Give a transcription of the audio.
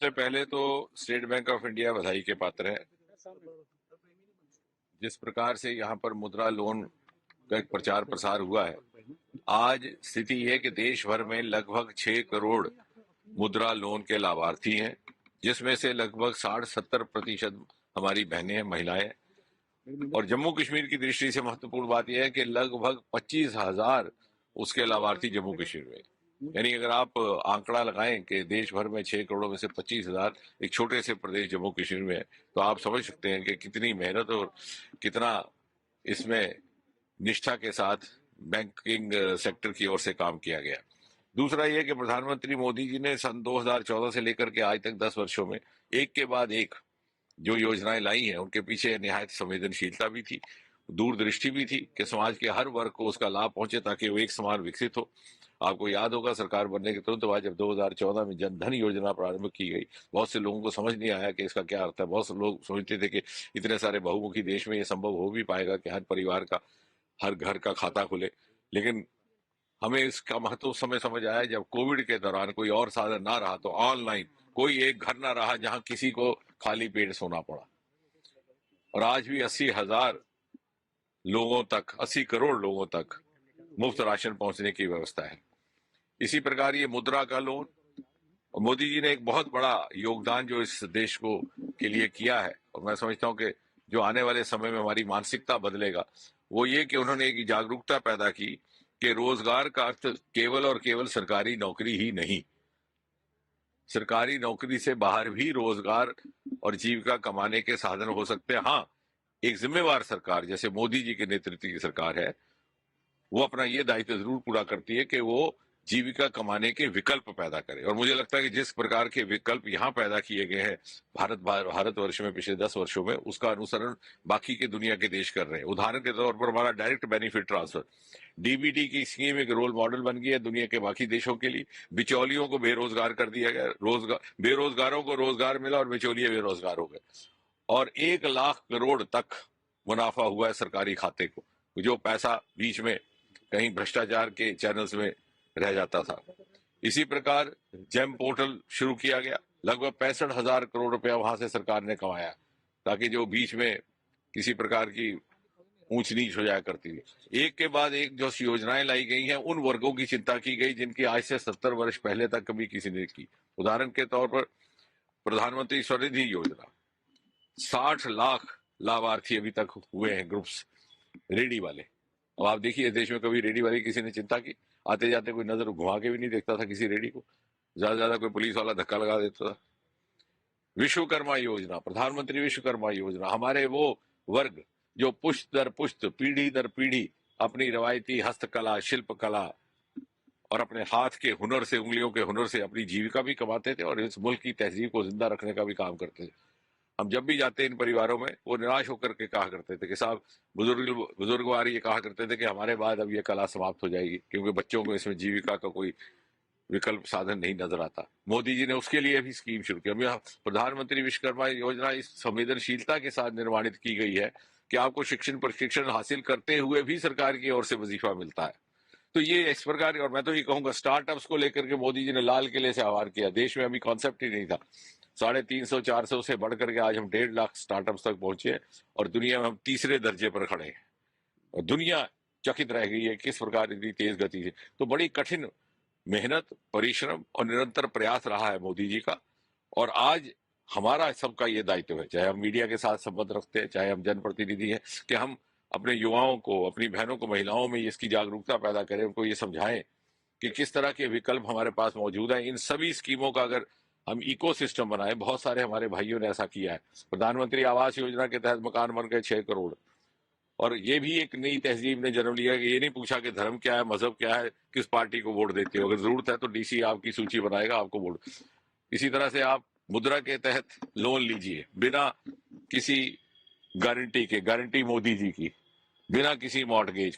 सबसे पहले तो स्टेट बैंक ऑफ इंडिया बधाई के पात्र है। जिस प्रकार से यहाँ पर मुद्रा लोन का एक प्रचार प्रसार हुआ है, आज स्थिति है कि देश भर में लगभग 6 करोड़ मुद्रा लोन के लाभार्थी हैं, जिसमें से लगभग 60-70% हमारी बहनें हैं, महिलाएं हैं। और जम्मू कश्मीर की दृष्टि से महत्वपूर्ण बात यह है कि लगभग 25,000 उसके लाभार्थी जम्मू कश्मीर में। यानी अगर आप आंकड़ा लगाएं कि देश भर में 6 करोड़ में से 25,000 एक छोटे से प्रदेश जम्मू कश्मीर में है, तो आप समझ सकते हैं कि कितनी मेहनत और कितना इसमें निष्ठा के साथ बैंकिंग सेक्टर की ओर से काम किया गया। दूसरा यह कि प्रधानमंत्री मोदी जी ने सन 2014 से लेकर के आज तक 10 वर्षों में एक के बाद एक जो योजनाएं लाई हैं, उनके पीछे निहायत संवेदनशीलता भी थी, दूरदृष्टि भी थी कि समाज के हर वर्ग को उसका लाभ पहुंचे ताकि वो एक समान विकसित हो। आपको याद होगा सरकार बनने के तुरंत बाद जब 2014 में जनधन योजना प्रारंभ की गई, बहुत से लोगों को समझ नहीं आया कि इसका क्या अर्थ है। बहुत से लोग सोचते थे कि इतने सारे बहुमुखी देश में ये संभव हो भी पाएगा कि हर परिवार का, हर घर का खाता खुले। लेकिन हमें इसका महत्व उस समय समझ आया जब कोविड के दौरान कोई और साधन ना रहा तो ऑनलाइन कोई एक घर ना रहा जहां किसी को खाली पेट सोना पड़ा। और आज भी 80,000 लोगों तक, 80 करोड़ लोगों तक मुफ्त राशन पहुंचने की व्यवस्था है। इसी प्रकार ये मुद्रा का लोन, और मोदी जी ने एक बहुत बड़ा योगदान जो इस देश को के लिए किया है, और मैं समझता हूं कि जो आने वाले समय में हमारी मानसिकता बदलेगा वो ये कि उन्होंने एक जागरूकता पैदा की कि रोजगार का अर्थ केवल और केवल सरकारी नौकरी ही नहीं, सरकारी नौकरी से बाहर भी रोजगार और जीविका कमाने के साधन हो सकते हैं। हाँ, एक जिम्मेवार सरकार जैसे मोदी जी के नेतृत्व की सरकार है, वो अपना ये दायित्व जरूर पूरा करती है कि वो जीविका कमाने के विकल्प पैदा करे। और मुझे लगता है कि जिस प्रकार के विकल्प यहाँ पैदा किए गए हैं भारतवर्ष में पिछले 10 वर्षों में, उसका अनुसरण बाकी के दुनिया के देश कर रहे हैं। उदाहरण के तौर पर हमारा डायरेक्ट बेनिफिट ट्रांसफर, डीबीटी की स्कीम एक रोल मॉडल बन गई है दुनिया के बाकी देशों के लिए। बिचौलियों को बेरोजगार कर दिया गया, बेरोजगारों को रोजगार मिला और बिचौलिए बेरोजगार हो गए। और 1 लाख करोड़ तक मुनाफा हुआ है सरकारी खाते को, जो पैसा बीच में कहीं भ्रष्टाचार के चैनल्स में रह जाता था। इसी प्रकार जेम पोर्टल शुरू किया गया, लगभग 65,000 करोड़ रुपया वहां से सरकार ने कमाया, ताकि जो बीच में किसी प्रकार की ऊंच नीच हो जाया करती थी। एक के बाद एक जो योजनाएं लाई गई हैं, उन वर्गों की चिंता की गई जिनकी आज से 70 वर्ष पहले तक कभी किसी ने की। उदाहरण के तौर पर प्रधानमंत्री स्वनिधि योजना, 60 लाख लाभार्थी अभी तक हुए हैं ग्रुप्स, रेडी वाले। अब आप देखिए देश में कभी रेडी वाली किसी ने चिंता की? आते जाते कोई नजर घुमा के भी नहीं देखता था किसी रेडी को, ज्यादा से ज्यादा कोई पुलिस वाला धक्का लगा देता था। विश्वकर्मा योजना, प्रधानमंत्री विश्वकर्मा योजना, हमारे वो वर्ग जो पुश्त दर पुश्त, पीढ़ी दर पीढ़ी अपनी रवायती हस्तकला, शिल्प कला और अपने हाथ के हुनर से, उंगलियों के हुनर से अपनी जीविका भी कमाते थे और इस मुल्क की तहजीब को जिंदा रखने का भी काम करते थे। हम जब भी जाते इन परिवारों में, वो निराश होकर के कहा करते थे कि साहब, बुजुर्गवार ये कहा करते थे कि हमारे बाद अब ये कला समाप्त हो जाएगी, क्योंकि बच्चों को इसमें जीविका का कोई विकल्प साधन नहीं नजर आता। मोदी जी ने उसके लिए भी स्कीम शुरू की। अब प्रधानमंत्री विश्वकर्मा योजना इस संवेदनशीलता के साथ निर्माणित की गई है कि आपको शिक्षण प्रशिक्षण हासिल करते हुए भी सरकार की ओर से वजीफा मिलता है। तो ये इस प्रकार, और मैं तो ये कहूंगा स्टार्टअप्स को लेकर के मोदी जी ने लाल किले से आह्वान किया। देश में अभी कॉन्सेप्ट ही नहीं था। 350-400 से बढ़कर के आज हम 1.5 लाख स्टार्टअप्स तक पहुंचे हैं और दुनिया में हम तीसरे दर्जे पर खड़े हैं। और दुनिया चकित रह गई है किस प्रकार इतनी तेज गति से। तो बड़ी कठिन मेहनत, परिश्रम और निरंतर प्रयास रहा है मोदी जी का। और आज हमारा सबका ये दायित्व है, चाहे हम मीडिया के साथ संबंध रखते हैं, चाहे हम जनप्रतिनिधि हैं, कि हम अपने युवाओं को, अपनी बहनों को, महिलाओं में इसकी जागरूकता पैदा करें, उनको ये समझाएं कि किस तरह के विकल्प हमारे पास मौजूद हैं। इन सभी स्कीमों का अगर हम इकोसिस्टम बनाए, बहुत सारे हमारे भाइयों ने ऐसा किया है। प्रधानमंत्री आवास योजना के तहत मकान बन गए 6 करोड़। और ये भी एक नई तहजीब ने जन्म लिया कि ये नहीं पूछा कि धर्म क्या है, मजहब क्या है, किस पार्टी को वोट देते हो। अगर जरूरत है तो डीसी आपकी सूची बनाएगा, आपको वोट। इसी तरह से आप मुद्रा के तहत लोन लीजिए बिना किसी गारंटी के, गारंटी मोदी जी की, बिना किसी मॉर्टगेज